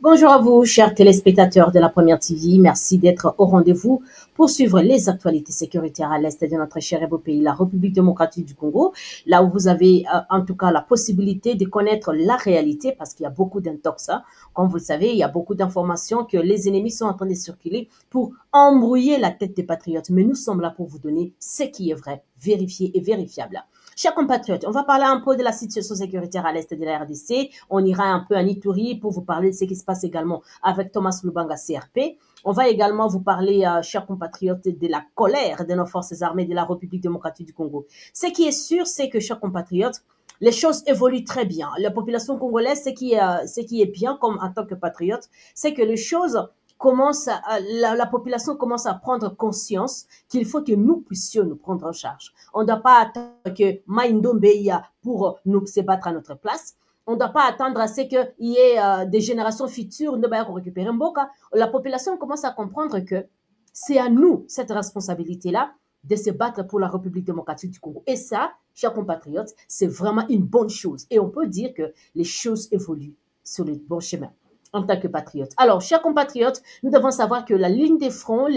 Bonjour à vous, chers téléspectateurs de la Première TV. Merci d'être au rendez-vous pour suivre les actualités sécuritaires à l'est de notre cher et beau pays, la République démocratique du Congo, là où vous avez en tout cas la possibilité de connaître la réalité, parce qu'il y a beaucoup d'intox. Comme vous le savez, il y a beaucoup d'informations que les ennemis sont en train de circuler pour embrouiller la tête des patriotes. Mais nous sommes là pour vous donner ce qui est vrai, vérifié et vérifiable. Chers compatriotes, on va parler un peu de la situation sécuritaire à l'est de la RDC. On ira un peu en Ituri pour vous parler de ce qui se passe également avec Thomas Lubanga CRP. On va également vous parler, chers compatriotes, de la colère de nos forces armées de la République démocratique du Congo. Ce qui est sûr, c'est que, chers compatriotes, les choses évoluent très bien. La population congolaise, ce qui est bien comme en tant que patriote, c'est que les choses la population commence à prendre conscience qu'il faut que nous puissions nous prendre en charge. On ne doit pas attendre que Maïndombeya pour nous se battre à notre place. On ne doit pas attendre à ce qu'il y ait des générations futures de récupérer Mboka. La population commence à comprendre que c'est à nous cette responsabilité-là de se battre pour la République démocratique du Congo. Et ça, chers compatriotes, c'est vraiment une bonne chose. Et on peut dire que les choses évoluent sur le bon chemin en tant que patriote. Alors, chers compatriotes, nous devons savoir que les lignes des fronts,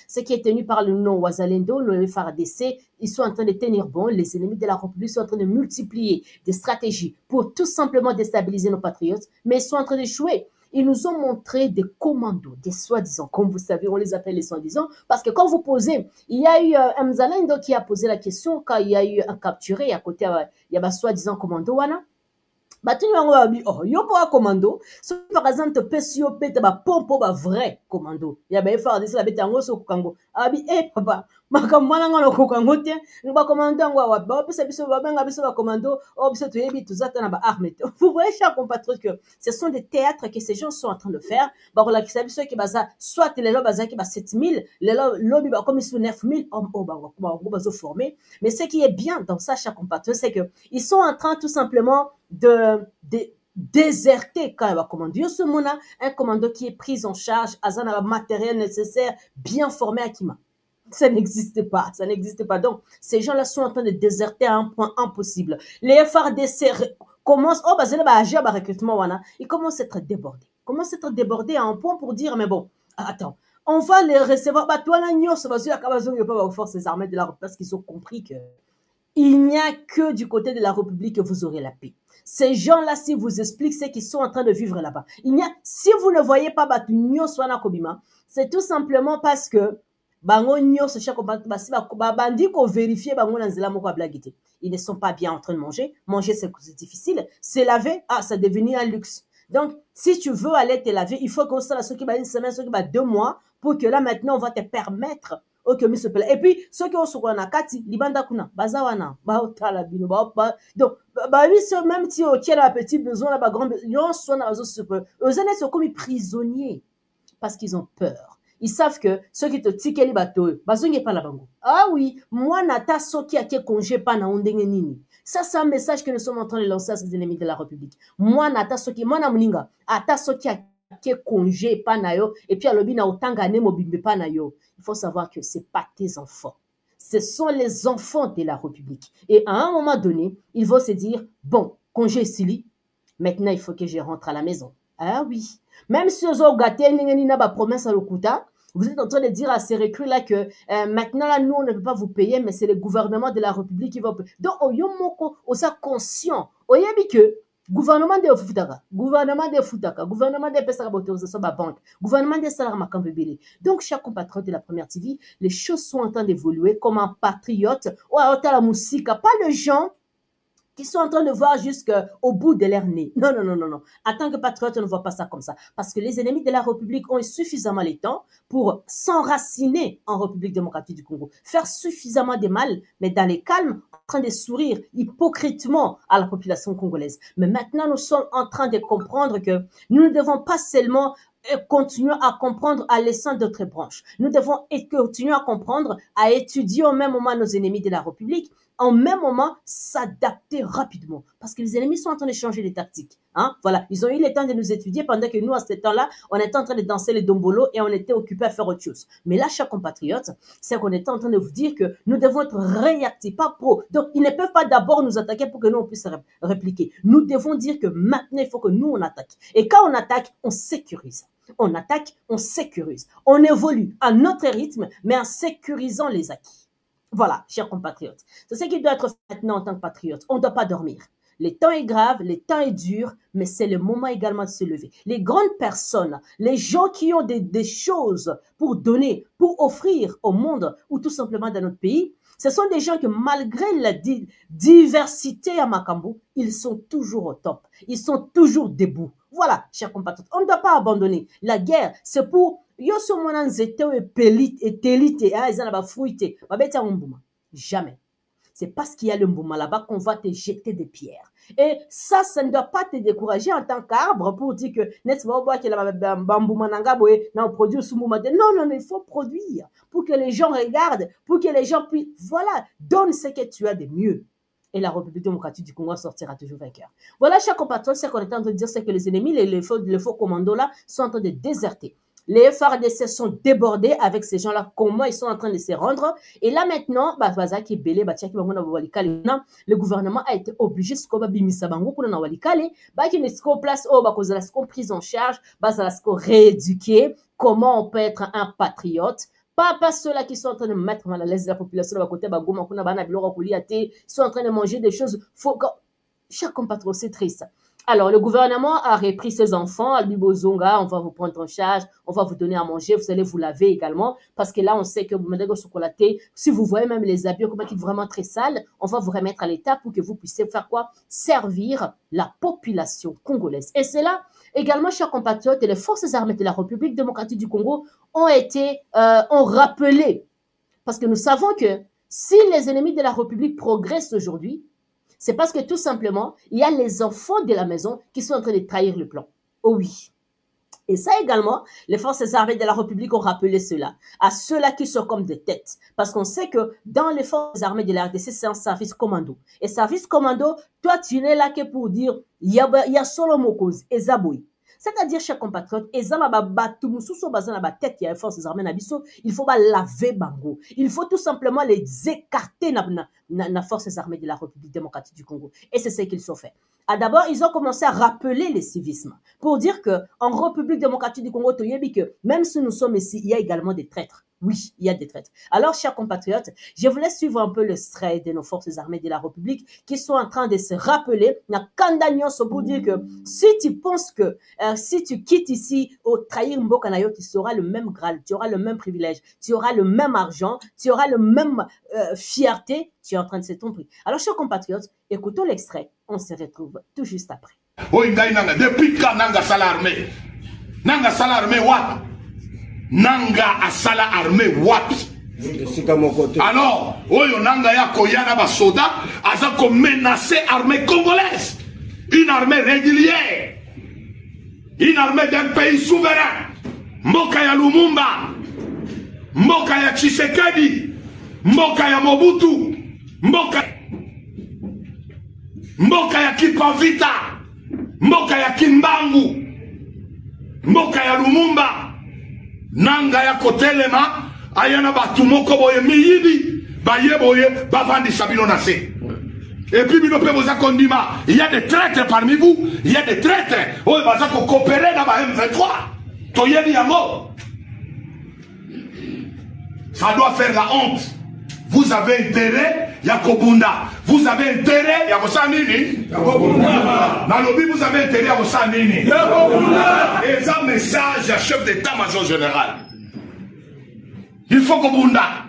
ce qui est tenu par le nom Ouazalendo, le FARDC, ils sont en train de tenir bon. Les ennemis de la République sont en train de multiplier des stratégies pour tout simplement déstabiliser nos patriotes, mais ils sont en train de jouer. Ils nous ont montré des commandos, des soi-disant, comme vous savez, on les appelle les soi-disant, parce que quand vous posez, il y a eu un Mzalendo qui a posé la question quand il y a eu un capturé, à côté, il y a soi-disant commando, wana. Batini yango babi oh yo po commando so par exemple pesi yo pete ba pompo ba vrai commando ya ba faire de la bete yango so kango abi papa makamwana ngalo ko kango te ba commando yango wa ba pesa biso ba benga biso ba commando o biso to yebi tuzata na ba armée. Vous voyez, chers compatriotes, que ce sont des théâtres que ces gens sont en train de faire. Ba ko la kisa biso ki baza soit les lo baza ki ba 7000 les lobi ba comme sur 9000 ba zo formé. Mais ce qui est bien dans ça, chers compatriotes, c'est que ils sont en train tout simplement de déserter quand même un commando qui est pris en charge à un matériel nécessaire bien formé à Kima. Ça n'existe pas, ça n'existe pas. Donc, ces gens-là sont en train de déserter à un point impossible. Les FARDC commencent, ils commencent à être débordés. Ils commencent à être débordés à un point pour dire, mais bon, attends, on va les recevoir. Forces armées de la République parce qu'ils ont compris que il n'y a que du côté de la République que vous aurez la paix. Ces gens-là, si vous expliquent ce qu'ils sont en train de vivre là-bas, si vous ne voyez pas Batunyo Swana Kobima, c'est tout simplement parce que ils ne sont pas bien en train de manger. Manger, c'est difficile. Se laver, ça devient un luxe. Donc, si tu veux aller te laver, il faut qu'on soit ceux qui va une semaine, ceux qui va 2 mois, pour que là, maintenant, on va te permettre. Et puis, ceux qui ont sur la kati, libanda kuna, bazawana, baotala bino, donc, même si on tient un petit besoin, là, grand besoin, sont dans eux sont comme prisonniers parce qu'ils ont peur. Ils savent que ceux qui te tiquent les bateaux, bazonge pas la bango. Ah oui, moi, nata soki a congé pas na ondenge nini. Ça, c'est un message que nous sommes en train de lancer à ces ennemis de la République. Moi, nata soki, moi, na muninga, ata soki a congé pas na yo, et puis à l'obi na otanga ne mobimbe pas na yo. Il faut savoir que ce n'est pas tes enfants. Ce sont les enfants de la République. Et à un moment donné, ils vont se dire, bon, congé Sili, maintenant il faut que je rentre à la maison. Ah oui. Même si vous avez promesse à l'Okuta, vous êtes en train de dire à ces recrues-là que maintenant, là, nous, on ne peut pas vous payer, mais c'est le gouvernement de la République qui va vous payer. Donc, on est conscient. On est que gouvernement de Futaka, gouvernement de Futaka, gouvernement de Pesara autorisation de la banque, gouvernement de Salarama Kambébélé. Donc, chaque compatriote de la Première TV, les choses sont en train d'évoluer comme un patriote ou à la musique, pas le gens qui sont en train de voir jusqu'au bout de leur nez. Non, non, non, non, non. En tant que patriote, on ne voit pas ça comme ça. Parce que les ennemis de la République ont eu suffisamment le temps pour s'enraciner en République démocratique du Congo, faire suffisamment de mal, mais dans les calmes, en train de sourire hypocritement à la population congolaise. Mais maintenant, nous sommes en train de comprendre que nous ne devons pas seulement continuer à comprendre à laissant d'autres branches. Nous devons continuer à comprendre, à étudier au même moment nos ennemis de la République en même moment s'adapter rapidement. Parce que les ennemis sont en train de changer les tactiques. Hein? Voilà, ils ont eu le temps de nous étudier pendant que nous, à ce temps-là, on était en train de danser les dombolo et on était occupés à faire autre chose. Mais là, chers compatriotes, c'est qu'on était en train de vous dire que nous devons être réactifs, pas pro. Donc, ils ne peuvent pas d'abord nous attaquer pour que nous, on puisse répliquer. Nous devons dire que maintenant, il faut que nous, on attaque. Et quand on attaque, on sécurise. On attaque, on sécurise. On évolue à notre rythme, mais en sécurisant les acquis. Voilà, chers compatriotes. C'est ce qui doit être fait maintenant en tant que patriote. On ne doit pas dormir. Le temps est grave, le temps est dur, mais c'est le moment également de se lever. Les grandes personnes, les gens qui ont des choses pour donner, pour offrir au monde ou tout simplement dans notre pays, ce sont des gens que malgré la diversité à Makambo, ils sont toujours au top. Ils sont toujours debout. Voilà, chers compatriotes, on ne doit pas abandonner. La guerre, c'est pour... Jamais. C'est parce qu'il y a le Mbouma là-bas qu'on va te jeter des pierres. Et ça ne doit pas te décourager en tant qu'arbre pour dire que non, il faut produire pour que les gens regardent, pour que les gens puissent, voilà, donne ce que tu as de mieux. Et la République démocratique du Congo sortira toujours vainqueur. Voilà, chers compatriotes, ce qu'on est en train de dire, c'est que les ennemis, les faux commandos là, sont en train de déserter. Les FARDC sont débordés avec ces gens-là, comment ils sont en train de se rendre. Et là maintenant, le gouvernement a été obligé de prise en charge, rééduquer, comment on peut être un patriote. Pas ceux-là qui sont en train de mettre mal à l'aise la population, ils sont en train de manger des choses. Chers compatriotes, c'est triste. Alors, le gouvernement a repris ses enfants, Albi Bozonga, on va vous prendre en charge, on va vous donner à manger, vous allez vous laver également, parce que là, on sait que vous mettez au chocolaté, si vous voyez même les habits, comment ils sont vraiment très sales, on va vous remettre à l'état pour que vous puissiez faire quoi? Servir la population congolaise. Et c'est là, également, chers compatriotes, les forces armées de la République démocratique du Congo ont rappelé, parce que nous savons que si les ennemis de la République progressent aujourd'hui, c'est parce que tout simplement, il y a les enfants de la maison qui sont en train de trahir le plan. Oh oui. Et ça également, les forces armées de la République ont rappelé cela, à ceux-là qui sont comme des têtes. Parce qu'on sait que dans les forces armées de la RDC, c'est un service commando. Et service commando, toi, tu n'es là que pour dire, il y a solo mokos, et zaboui. C'est-à-dire, chers compatriotes, il faut laver Bango. Il faut tout simplement les écarter dans les forces armées de la République démocratique du Congo. Et c'est ce qu'ils ont fait. D'abord, ils ont commencé à rappeler le civisme pour dire qu'en République démocratique du Congo, même si nous sommes ici, il y a également des traîtres. Oui, il y a des traîtres. Alors, chers compatriotes, je voulais suivre un peu le stress de nos forces armées de la République qui sont en train de se rappeler, pour dire que si tu penses que si tu quittes ici au trahir Mbokanayo, tu auras le même grade, tu auras le même privilège, tu auras le même argent, tu auras le même fierté, tu es en train de se tromper. Alors, chers compatriotes, écoutons l'extrait. On se retrouve tout juste après. Depuis quand Nanga Sala Armée? Nanga Sala Armée, what? Nanga Asala Armée, what? Alors, Oyo Nanga ya Koyana Basoda, Azako menacer l'armée congolaise. Une armée régulière. Une armée d'un pays souverain. Mboka ya Lumumba. Mboka ya Tshisekedi. Mboka ya Mobutu. Mboka ya Kipavita. Mboka ya Kimbangu. Mboka ya Lumumba. Nanga ya Kotelema. Ayana batumoko boye miyidi. Baye boye bavandi sabino nase. Et puis, il y a des traîtres parmi vous. Il y a des traîtres. Oh, ils vont coopérer dans la M23. Toyebi Yamo. Ça doit faire la honte. Vous avez intérêt, Yakobunda. Vous avez intérêt, Yakosanini. Nalobi, vous avez intérêt, Yakosanini. Et ça, message à chef d'état-major général. Il faut Kobunda.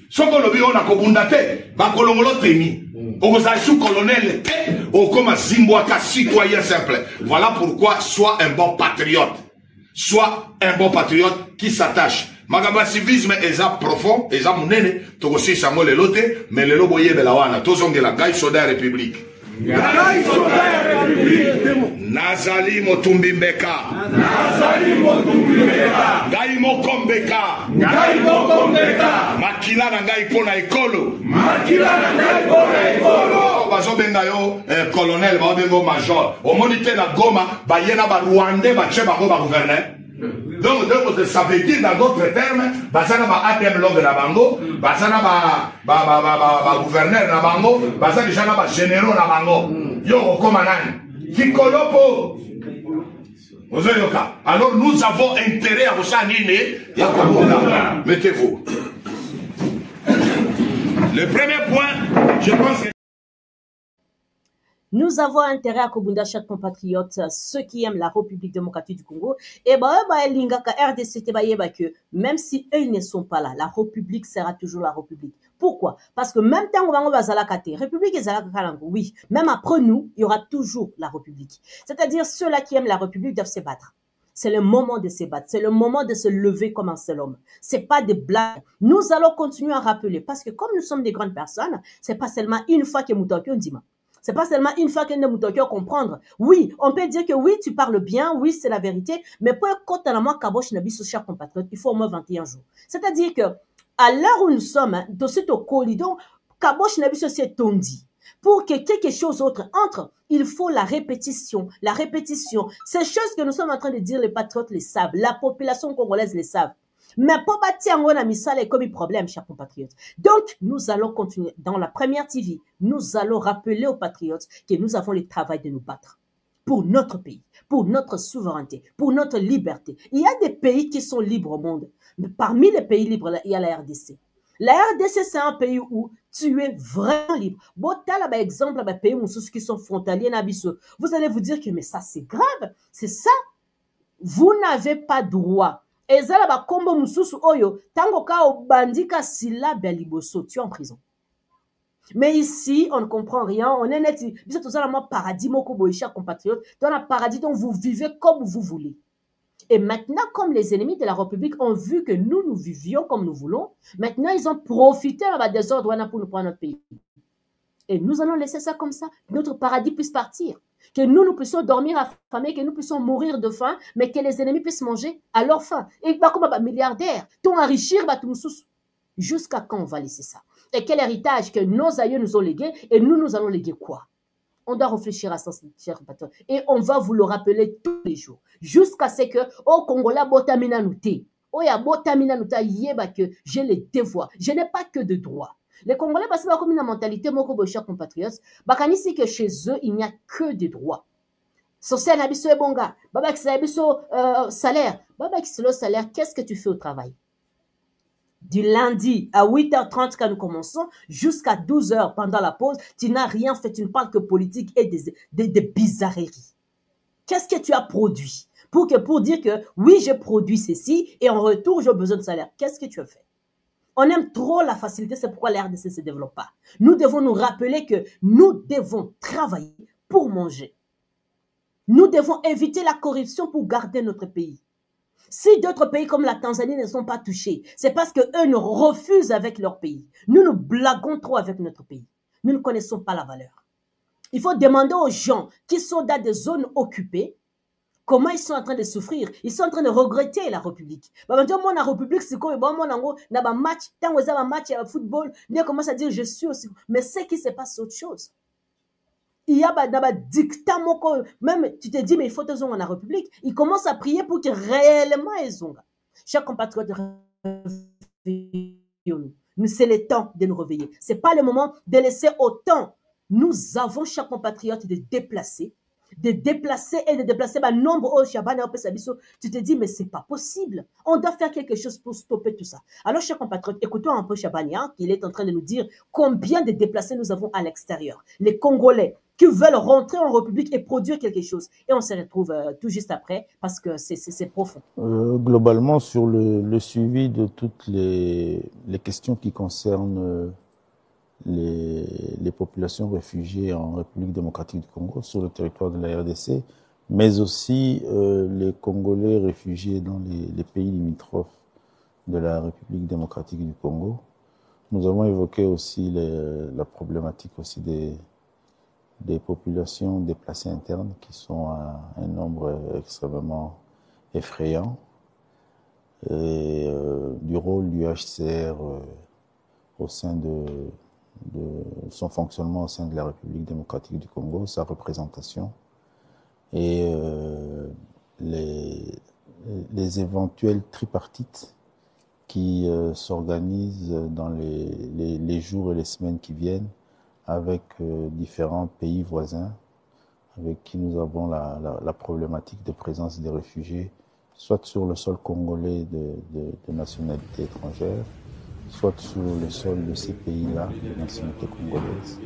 Soko lobi on a Kobunda te, bakolongolo teni. Ogozaïsou colonel te, ou comme un Zimbouaka citoyen simple. Voilà pourquoi sois un bon patriote. Sois un bon patriote qui s'attache. Magaba civisme eza profond, eza munene, togosi Samuel Elote, mais le loboye de la wana, tozonge la gaï soda république. Nazali Motumbi Mbeka. Ngai moko Mbeka. Makila na ngai pona ekolo. Bazo benga yo colonel, ba bengo major. Au monité la Goma, ba yena ba Rwandais ba tche ba gouverneur. Donc ça veut dire dans d'autres termes, basana ba ATM longue na bango, basana ba gouverneur na bango, basana déjà ba généraux na bango. Yo koma nani? Kikolopo. Alors nous avons intérêt à vous saniner. Mettez-vous. Le premier point, je pense que nous avons intérêt à Kobunda, chaque compatriote, ceux qui aiment la République démocratique du Congo. Et que même si eux ne sont pas là, la République sera toujours la République. Pourquoi? Parce que même tant qu'on va la République est oui, même après nous, il y aura toujours la République. C'est-à-dire ceux-là qui aiment la République doivent se battre. C'est le moment de se battre. C'est le moment de se lever comme un seul homme. C'est pas des blagues. Nous allons continuer à rappeler parce que comme nous sommes des grandes personnes, c'est pas seulement une fois que Moutokyo dit. C'est pas seulement une fois que Moutokyo comprendre. Oui, on peut dire que oui, tu parles bien, oui, c'est la vérité, mais pour quand on a moins Kabosh Nabi sur chaque compatriote, il faut au moins 21 jours. C'est-à-dire que à l'heure où nous sommes, de ce collision, Kabosh Nabi c'est tondi. Pour que quelque chose d'autre entre, il faut la répétition, la répétition. Ces choses que nous sommes en train de dire, les patriotes les savent, la population congolaise les savent. Mais pour bâtir un misal est comme un problème, chers compatriotes. Donc, nous allons continuer. Dans la première TV, nous allons rappeler aux patriotes que nous avons le travail de nous battre pour notre pays, pour notre souveraineté, pour notre liberté. Il y a des pays qui sont libres au monde. Mais parmi les pays libres, il y a la RDC. La RDC, c'est un pays où tu es vraiment libre. Bon, par exemple, les pays qui sont frontaliers, vous allez vous dire que mais ça, c'est grave. C'est ça. Vous n'avez pas droit. Et ça, là, kombo mususu oyo, tango ka obandika sila beliboso, tu es en prison. Mais ici, on ne comprend rien. On est net. Vous êtes tous à paradis, moko boïcha, compatriotes. Dans un paradis dont vous vivez comme vous voulez. Et maintenant, comme les ennemis de la République ont vu que nous vivions comme nous voulons, maintenant, ils ont profité là des ordres pour nous prendre notre pays. Et nous allons laisser ça comme ça. Notre paradis puisse partir. Que nous puissions dormir affamés, que nous puissions mourir de faim, mais que les ennemis puissent manger à leur faim. Et bah, comme un milliardaire, ton enrichir, bah, tout jusqu'à quand on va laisser ça? Et quel héritage que nos aïeux nous ont légué, et nous allons léguer quoi? On doit réfléchir à ça, cher patron. Et on va vous le rappeler tous les jours. Jusqu'à ce que, au Congola, botamina nouté. Oh, ya botamina nouta, yeba que j'ai les devoirs. Je n'ai pas que de droits. Les Congolais, parce que comme une mentalité, mon cher compatriotes, bakanisi que chez eux, il n'y a que des droits. Social habisso et bonga, baba qui habisso salaire, baba qui le salaire, qu'est-ce que tu fais au travail? Du lundi à 8h30 quand nous commençons, jusqu'à 12h pendant la pause, tu n'as rien fait, tu ne parles que politique et des bizarreries. Qu'est-ce que tu as produit? Pour dire que oui, j'ai produit ceci et en retour, j'ai besoin de salaire. Qu'est-ce que tu as fait? On aime trop la facilité, c'est pourquoi la RDC ne se développe pas. Nous devons nous rappeler que nous devons travailler pour manger. Nous devons éviter la corruption pour garder notre pays. Si d'autres pays comme la Tanzanie ne sont pas touchés, c'est parce qu'eux nous refusent avec leur pays. Nous nous blaguons trop avec notre pays. Nous ne connaissons pas la valeur. Il faut demander aux gens qui sont dans des zones occupées comment ils sont en train de souffrir. Ils sont en train de regretter la République. La République, c'est quoi? Un match, tant que un match de football, ils commencent à dire je suis aussi. Mais ce qui se passe, c'est autre chose. Il y a un dictat, même tu te dis, mais il faut qu'ils ont la République. Ils commencent à prier pour que réellement ils ont. Chaque compatriote, c'est le temps de nous réveiller. Ce n'est pas le moment de laisser autant. Nous avons chaque compatriote de déplacer et de déplacer un nombre au Chabane. Tu te dis, mais c'est pas possible. On doit faire quelque chose pour stopper tout ça. Alors, chers compatriotes, écoutons un peu Chabania, qui est en train de nous dire combien de déplacés nous avons à l'extérieur. Les Congolais qui veulent rentrer en République et produire quelque chose. Et on se retrouve tout juste après, parce que c'est profond. Globalement, sur le suivi de toutes les questions qui concernent les populations réfugiées en République démocratique du Congo, sur le territoire de la RDC, mais aussi les Congolais réfugiés dans les pays limitrophes de la République démocratique du Congo. Nous avons évoqué aussi la problématique aussi des populations déplacées internes qui sont un nombre extrêmement effrayant, et du rôle du HCR au sein de son fonctionnement au sein de la République démocratique du Congo, sa représentation et les éventuels tripartites qui s'organisent dans les jours et les semaines qui viennent avec différents pays voisins avec qui nous avons la problématique de présence des réfugiés, soit sur le sol congolais de nationalité étrangère, soit sur le sol de ces pays-là, de nationalité congolaise.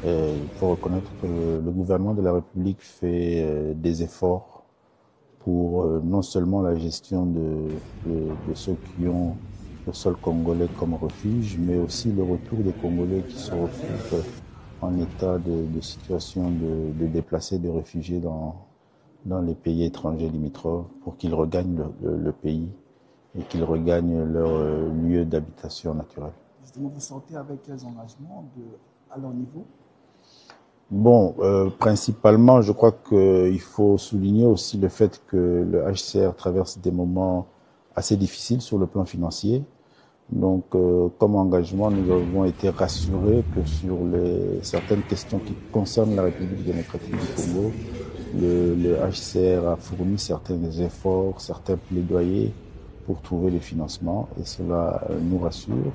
Il faut reconnaître que le gouvernement de la République fait des efforts pour non seulement la gestion de ceux qui ont le sol congolais comme refuge, mais aussi le retour des Congolais qui se retrouvent en état de situation de déplacés, de réfugiés dans les pays étrangers limitrophes pour qu'ils regagnent le pays et qu'ils regagnent leur lieu d'habitation naturelle. Justement, vous sortez avec quels engagements à leur niveau? Bon, principalement, je crois qu'il faut souligner aussi le fait que le HCR traverse des moments assez difficiles sur le plan financier. Donc, comme engagement, nous avons été rassurés que sur certaines questions qui concernent la République démocratique du Congo, le HCR a fourni certains efforts, certains plaidoyers pour trouver les financements, et cela nous rassure.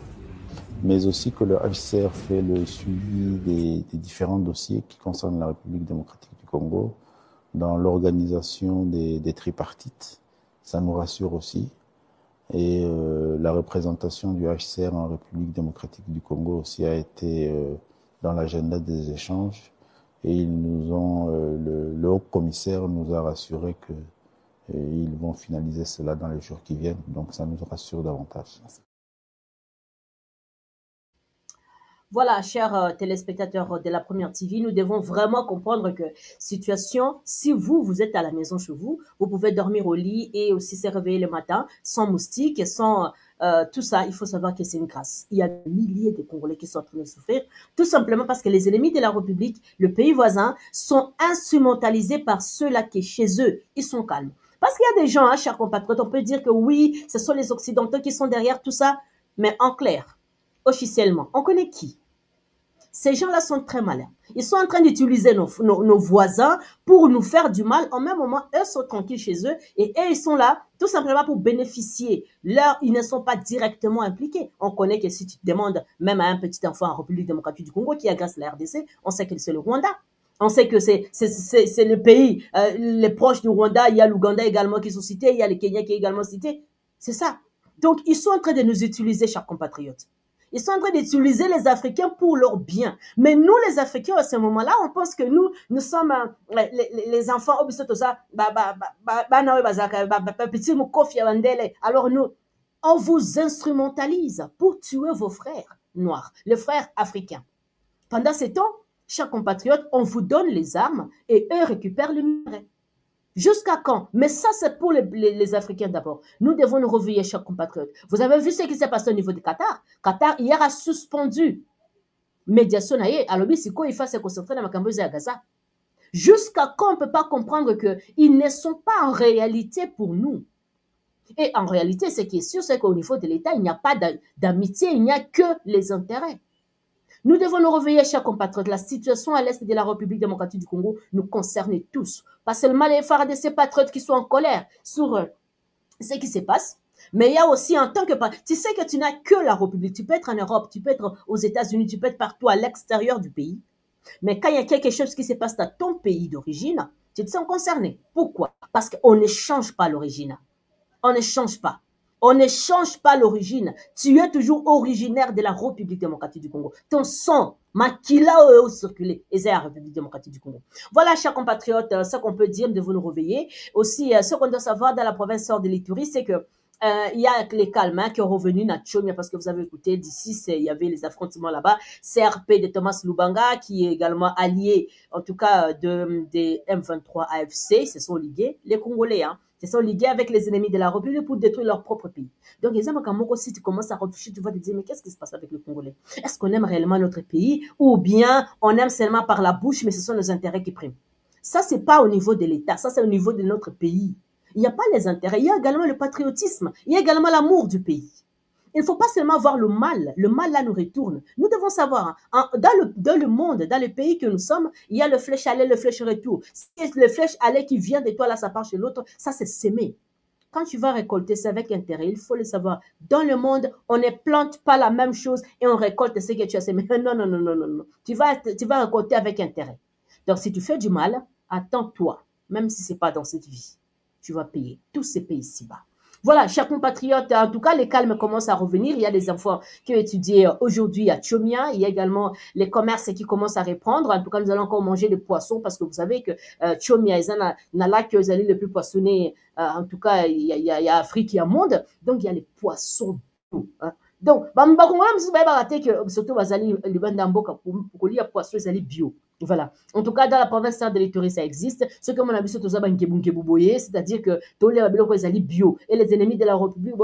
Mais aussi que le HCR fait le suivi des différents dossiers qui concernent la République démocratique du Congo dans l'organisation des tripartites. Ça nous rassure aussi. Et la représentation du HCR en République démocratique du Congo aussi a été dans l'agenda des échanges. Et ils nous ont, le haut commissaire nous a rassuré que ils vont finaliser cela dans les jours qui viennent. Donc ça nous rassure davantage. Voilà, chers téléspectateurs de la Première TV, nous devons vraiment comprendre que situation, si vous êtes à la maison chez vous, vous pouvez dormir au lit et aussi se réveiller le matin sans moustiques, sans tout ça. Il faut savoir que c'est une grâce. Il y a des milliers de Congolais qui sont en train de souffrir, tout simplement parce que les ennemis de la République, le pays voisin, sont instrumentalisés par ceux-là qui, chez eux, ils sont calmes. Parce qu'il y a des gens, hein, chers compatriotes, on peut dire que oui, ce sont les Occidentaux qui sont derrière tout ça, mais en clair, officiellement, on connaît qui? Ces gens-là sont très malins. Ils sont en train d'utiliser nos voisins pour nous faire du mal. En même moment, eux sont tranquilles chez eux et eux, ils sont là tout simplement pour bénéficier. Ils ne sont pas directement impliqués. On connaît que si tu demandes même à un petit enfant en République démocratique du Congo qui agresse la RDC, on sait que c'est le Rwanda. On sait que c'est le pays, les proches du Rwanda. Il y a l'Ouganda également qui sont cités. Il y a le Kenya qui est également cité. C'est ça. Donc, ils sont en train de nous utiliser, chers compatriotes. Ils sont en train d'utiliser les Africains pour leur bien. Mais nous, les Africains, à ce moment-là, on pense que nous sommes les enfants. Alors nous, on vous instrumentalise pour tuer vos frères noirs, les frères africains. Pendant ce temps, chers compatriotes, on vous donne les armes et eux récupèrent le minerai. Jusqu'à quand? Mais ça, c'est pour les Africains d'abord. Nous devons nous réveiller, chers compatriotes. Vous avez vu ce qui s'est passé au niveau du Qatar? Qatar, hier, a suspendu médiation. Alors, c'est quoi il faut se concentrer dans la Gaza? Jusqu'à quand on ne peut pas comprendre qu'ils ne sont pas en réalité pour nous? Et en réalité, ce qui est sûr, c'est qu'au niveau de l'État, il n'y a pas d'amitié, il n'y a que les intérêts. Nous devons nous réveiller, chers compatriotes. La situation à l'est de la République démocratique du Congo nous concerne tous. Pas seulement les phares de ces patriotes qui sont en colère sur ce qui se passe, mais il y a aussi en tant que... Tu sais que tu n'as que la République. Tu peux être en Europe, tu peux être aux États-Unis, tu peux être partout à l'extérieur du pays. Mais quand il y a quelque chose qui se passe dans ton pays d'origine, tu te sens concerné. Pourquoi? Parce qu'on ne change pas l'origine. On ne change pas. On ne change pas l'origine. Tu es toujours originaire de la République démocratique du Congo. Ton sang, maquilla au circulé, et c'est la République démocratique du Congo. Voilà, chers compatriotes, ce qu'on peut dire, nous devons nous réveiller. Aussi, ce qu'on doit savoir dans la province de l'Ituri, c'est que Il y a les calmes qui ont revenu à Tchomia parce que vous avez écouté d'ici, il y avait les affrontements là-bas. CRP de Thomas Lubanga qui est également allié, en tout cas, des M23 AFC, se sont ligués, les Congolais, se sont ligués avec les ennemis de la République pour détruire leur propre pays. Donc, si tu commences à réfléchir, tu vas te dire, mais qu'est-ce qui se passe avec les Congolais? Est-ce qu'on aime réellement notre pays ou bien on aime seulement par la bouche, mais ce sont nos intérêts qui priment? Ça, c'est pas au niveau de l'État, ça, c'est au niveau de notre pays. Il n'y a pas les intérêts, il y a également le patriotisme, il y a également l'amour du pays. Il ne faut pas seulement voir le mal là nous retourne. Nous devons savoir, dans le monde, dans le pays que nous sommes, il y a le flèche aller, le flèche retour. C'est le flèche aller qui vient de toi, là, ça part chez l'autre, ça c'est s'aimer. Quand tu vas récolter, c'est avec intérêt, il faut le savoir. Dans le monde, on ne plante pas la même chose et on récolte ce que tu as semé. Non, non, non, non, non, non. Tu vas récolter avec intérêt. Donc, si tu fais du mal, attends-toi, même si ce n'est pas dans cette vie. Tu vas payer tous ces pays ici-bas. Voilà, chers compatriotes, en tout cas, les calmes commencent à revenir. Il y a des enfants qui ont étudié aujourd'hui à Tchomia. Il y a également les commerces qui commencent à reprendre. En tout cas, nous allons encore manger des poissons parce que vous savez que Tchomia, ils ont là que vous allez le plus poissonner. En tout cas, il y a Afrique, il y a monde. Donc, il y a les poissons. Donc, surtout, les bandamboka pour lire poissons, ils allaient bio. Voilà. En tout cas, dans la province de l'Ituri, ça existe. Ce que mon ami c'est-à-dire que tous les babylons ils allaient bio. Et les ennemis de la République,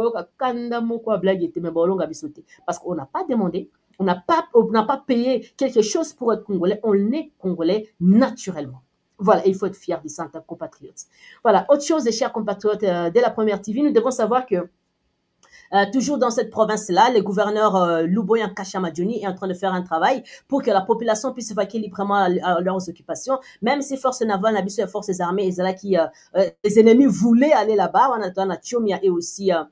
parce qu'on n'a pas demandé, on n'a pas payé quelque chose pour être congolais. On est congolais naturellement. Voilà, il faut être fier de ça en tant que compatriotes. Voilà, autre chose, chers compatriotes de la première TV, nous devons savoir que toujours dans cette province-là, le gouverneur Luboyan Kashamadjoni est en train de faire un travail pour que la population puisse vaquer librement à leurs occupations, même si forces navales, les forces armées, les ennemis voulaient aller là-bas, on a Tchomia et aussi en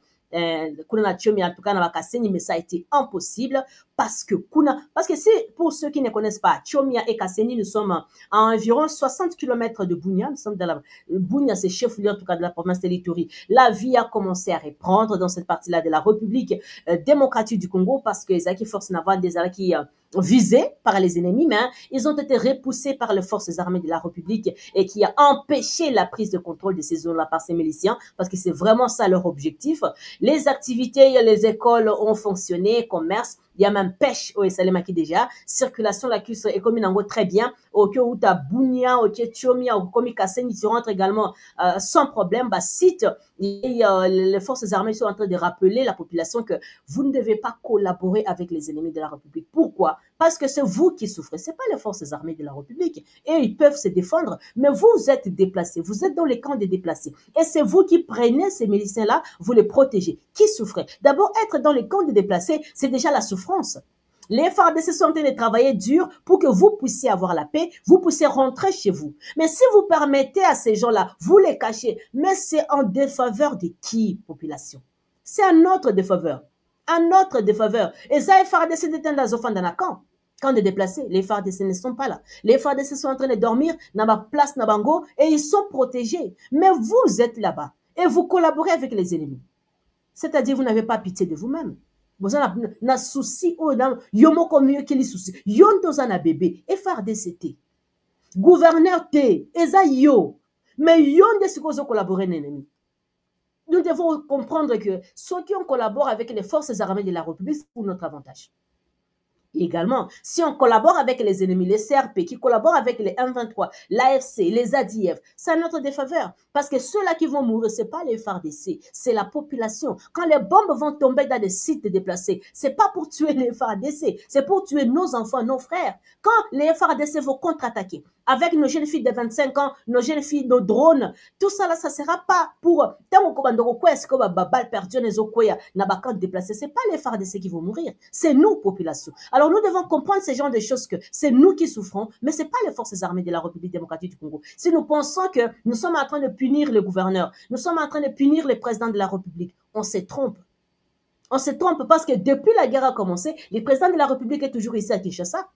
tout cas, mais ça a été impossible parce que c'est pour ceux qui ne connaissent pas, Tchomia et Kasseni, nous sommes à environ 60 km de Bunia. Nous sommes dans Bunia, c'est chef-lieu en tout cas de la province de l'Ituri. La vie a commencé à reprendre dans cette partie-là de la République démocratique du Congo parce que les Aki forces navales, des Aki visés par les ennemis, mais ils ont été repoussés par les forces armées de la République et qui a empêché la prise de contrôle de ces zones-là par ces miliciens parce que c'est vraiment ça leur objectif. Les activités, les écoles ont fonctionné, commerce, il y a même pêche au Salemaki déjà, circulation, la cuisse est comme une très bien, au Kyoto Bunia, au Tchomia, au Komikasen, ils rentrent également sans problème. Site, les forces armées sont en train de rappeler la population que vous ne devez pas collaborer avec les ennemis de la République. Pourquoi? Parce que c'est vous qui souffrez, c'est pas les forces armées de la République. Et ils peuvent se défendre, mais vous êtes déplacés, vous êtes dans les camps des déplacés. Et c'est vous qui prenez ces miliciens-là, vous les protégez. Qui souffrez? D'abord, être dans les camps des déplacés, c'est déjà la souffrance. Les FARDC sont en train de travailler dur pour que vous puissiez avoir la paix, vous puissiez rentrer chez vous. Mais si vous permettez à ces gens-là, vous les cachez, mais c'est en défaveur de qui, population? C'est un autre défaveur. Un autre défaveur. Et ça, les FARDC détiennent dans un camp. Quand des déplacés, les FARDC ne sont pas là. Les FARDC sont en train de dormir dans ma place Nabango et ils sont protégés. Mais vous êtes là-bas et vous collaborez avec les ennemis. C'est-à-dire, vous n'avez pas pitié de vous-même. Vous avez un souci, yomo comme mieux qu'il y souci. Yon dans un bébé, FARDC T. Gouverneur T, Eza yo. Mais yon de ce qu'on a collaboré l'ennemi. Nous devons comprendre que ceux qui ont collaboré avec les forces armées de la République, c'est pour notre avantage. Également, si on collabore avec les ennemis, les CRP, qui collaborent avec les M23, l'AFC, les ADF, c'est notre défaveur. Parce que ceux-là qui vont mourir, ce n'est pas les FARDC, c'est la population. Quand les bombes vont tomber dans des sites déplacés, ce n'est pas pour tuer les FARDC, c'est pour tuer nos enfants, nos frères. Quand les FARDC vont contre-attaquer, avec nos jeunes filles de 25 ans, nos jeunes filles, nos drones, tout ça là, ça ne sera pas pour tant que balle perdue, déplacé. Ce n'est pas les FARDC qui vont mourir, c'est nous, population. Alors nous devons comprendre ce genre de choses que c'est nous qui souffrons, mais ce n'est pas les forces armées de la République démocratique du Congo. Si nous pensons que nous sommes en train de punir le gouverneur, nous sommes en train de punir le président de la République, on se trompe. On se trompe parce que depuis la guerre a commencé, le président de la République est toujours ici à Kinshasa.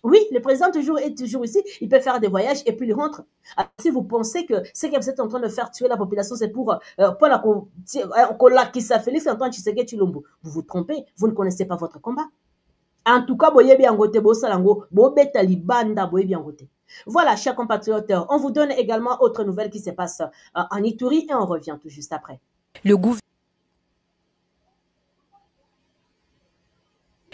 Oui, le président est toujours ici, il peut faire des voyages et puis il rentre. Alors, si vous pensez que ce que vous êtes en train de faire tuer la population, c'est pour la Kissa Félix Antoine Tshisekedi Tshilombo, vous vous trompez, vous ne connaissez pas votre combat. En tout cas, voilà, chers compatriotes, on vous donne également autre nouvelle qui se passe en Ituri et on revient tout juste après.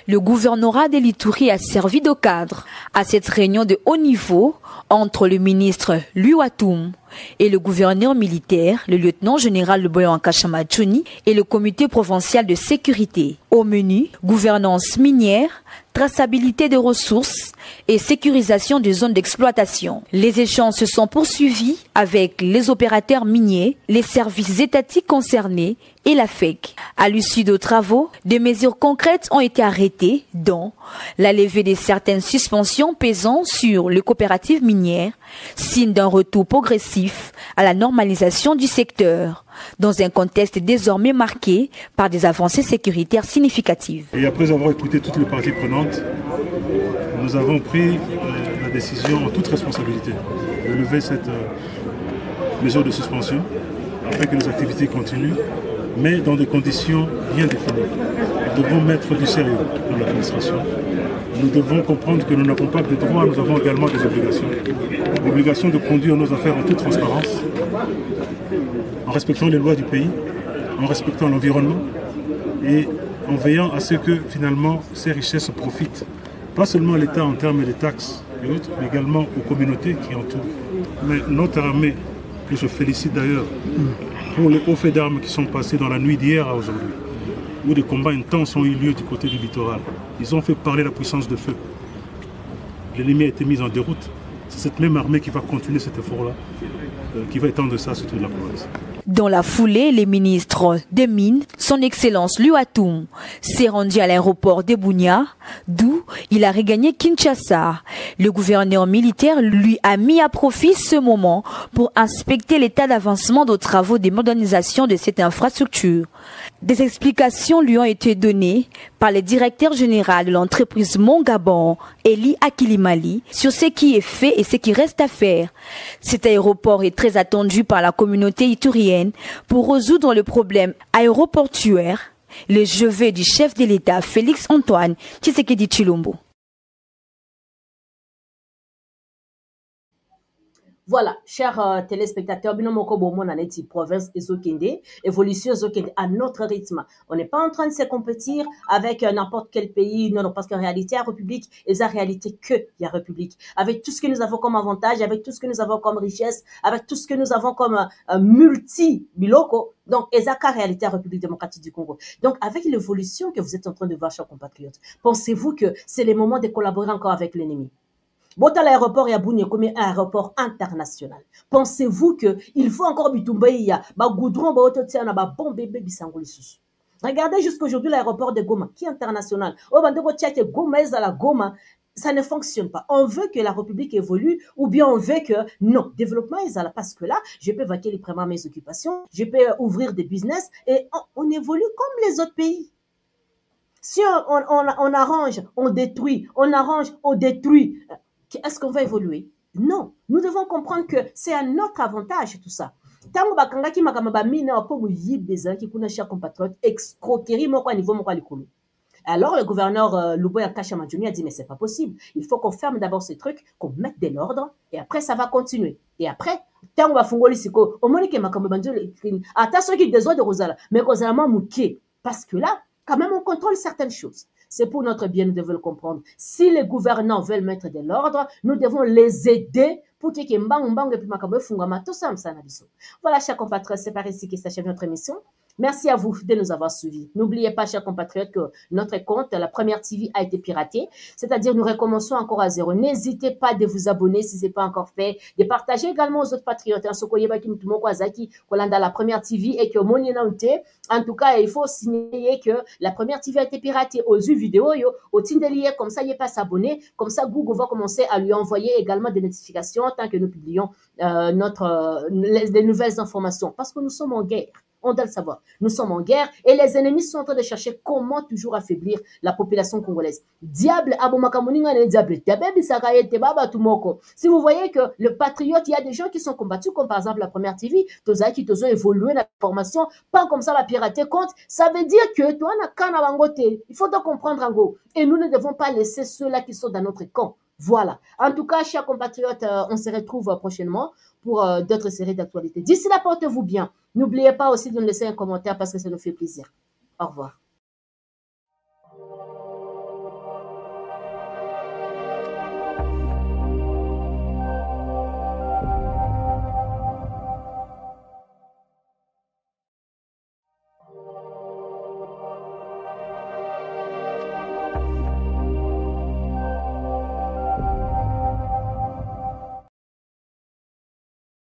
Le gouvernorat de l'Ituri a servi de cadre à cette réunion de haut niveau entre le ministre Luatum et le gouverneur militaire, le lieutenant-général Boyanka Chamachoni et le comité provincial de sécurité. Au menu, gouvernance minière, traçabilité des ressources et sécurisation des zones d'exploitation. Les échanges se sont poursuivis avec les opérateurs miniers, les services étatiques concernés et la FEC. À l'issue de travaux, des mesures concrètes ont été arrêtées, dont la levée de certaines suspensions pesant sur les coopératives minières, signe d'un retour progressif à la normalisation du secteur, dans un contexte désormais marqué par des avancées sécuritaires significatives. Et après avoir écouté toutes les parties prenantes, nous avons pris la décision en toute responsabilité de lever cette mesure de suspension afin que les activités continuent, mais dans des conditions bien définies. Nous devons mettre du sérieux dans l'administration. Nous devons comprendre que nous n'avons pas que des droits, nous avons également des obligations. L'obligation de conduire nos affaires en toute transparence, en respectant les lois du pays, en respectant l'environnement et en veillant à ce que finalement ces richesses profitent, pas seulement à l'État en termes de taxes et autres, mais également aux communautés qui entourent. Mais notre armée, que je félicite d'ailleurs pour les hauts faits d'armes qui sont passés dans la nuit d'hier à aujourd'hui, où des combats intenses ont eu lieu du côté du littoral. Ils ont fait parler la puissance de feu. L'ennemi a été mis en déroute. C'est cette même armée qui va continuer cet effort-là, qui va étendre ça sur toute la province. Dans la foulée, les ministres des Mines, son Excellence Luatum, s'est rendu à l'aéroport de Bunia, d'où il a regagné Kinshasa. Le gouverneur militaire lui a mis à profit ce moment pour inspecter l'état d'avancement des travaux de modernisation de cette infrastructure. Des explications lui ont été données par le directeur général de l'entreprise Mongabon, Eli Akilimali, sur ce qui est fait et ce qui reste à faire. Cet aéroport est très attendu par la communauté iturienne pour résoudre le problème aéroportuaire. Le chevet du chef de l'État, Félix Antoine Tshisekedi Tshilombo. Voilà, chers téléspectateurs, binomoko bomo na neti province ezokende, évolution ezokende à notre rythme. On n'est pas en train de se compétir avec n'importe quel pays, non, parce qu'en réalité, la République est la réalité que la République. Avec tout ce que nous avons comme avantage, avec tout ce que nous avons comme richesse, avec tout ce que nous avons comme multi-biloko, donc, Ezaka réalité à la République démocratique du Congo. Donc, avec l'évolution que vous êtes en train de voir, chers compatriotes, pensez-vous que c'est le moment de collaborer encore avec l'ennemi? Bota l'aéroport ya Bunia comme un aéroport international. Pensez-vous que il faut encore bitumbeya, ba goudron ba ototiana ba bombe bisangoli susu. Regardez jusqu'aujourd'hui l'aéroport de Goma qui est international. Oh bandeko tchake Goma est à la Goma, ça ne fonctionne pas. On veut que la République évolue ou bien on veut que non, développement est à la parce que là, je peux vaquer librement mes occupations, je peux ouvrir des business et on évolue comme les autres pays. Si on arrange, on détruit, on arrange, on détruit. Est-ce qu'on va évoluer? Non. Nous devons comprendre que c'est à notre avantage tout ça. Tango bakanga ki makamaba mina po yibeza ki kuna cher compatriote escroquerie moko à niveau moko likolo. Alors le gouverneur Luboyanka Chamachoni a dit mais c'est pas possible. Il faut qu'on ferme d'abord ces trucs, qu'on mette de l'ordre et après ça va continuer. Et après tango ba fungoli siko au monique makamaba ndio attention qui besoin de Rosala mais Rosala muké parce que là quand même on contrôle certaines choses. C'est pour notre bien, nous devons le comprendre. Si les gouvernants veulent mettre de l'ordre, nous devons les aider pour qu'ils Voilà, chers compatriotes, c'est par ici que s'achève notre émission. Merci à vous de nous avoir suivis. N'oubliez pas, chers compatriotes, que notre compte, la première TV, a été piraté. C'est-à-dire, nous recommençons encore à zéro. N'hésitez pas de vous abonner si ce n'est pas encore fait, de partager également aux autres patriotes. La première TV et que en tout cas, il faut signaler que la première TV a été piratée aux vues vidéo, au Tindelier, comme ça, il n'est pas s'abonner. Comme ça, Google va commencer à lui envoyer également des notifications tant que nous publions les nouvelles informations. Parce que nous sommes en guerre. On doit le savoir. Nous sommes en guerre et les ennemis sont en train de chercher comment toujours affaiblir la population congolaise. Diable, diable. Si vous voyez que le patriote, il y a des gens qui sont combattus, comme par exemple la première TV, qui ont évolué la formation, pas comme ça la pirater compte. Ça veut dire que toi, il faut donc comprendre en gros. Et nous ne devons pas laisser ceux-là qui sont dans notre camp. Voilà. En tout cas, chers compatriotes, on se retrouve prochainement pour d'autres séries d'actualités. D'ici là, portez-vous bien. N'oubliez pas aussi de nous laisser un commentaire parce que ça nous fait plaisir. Au revoir.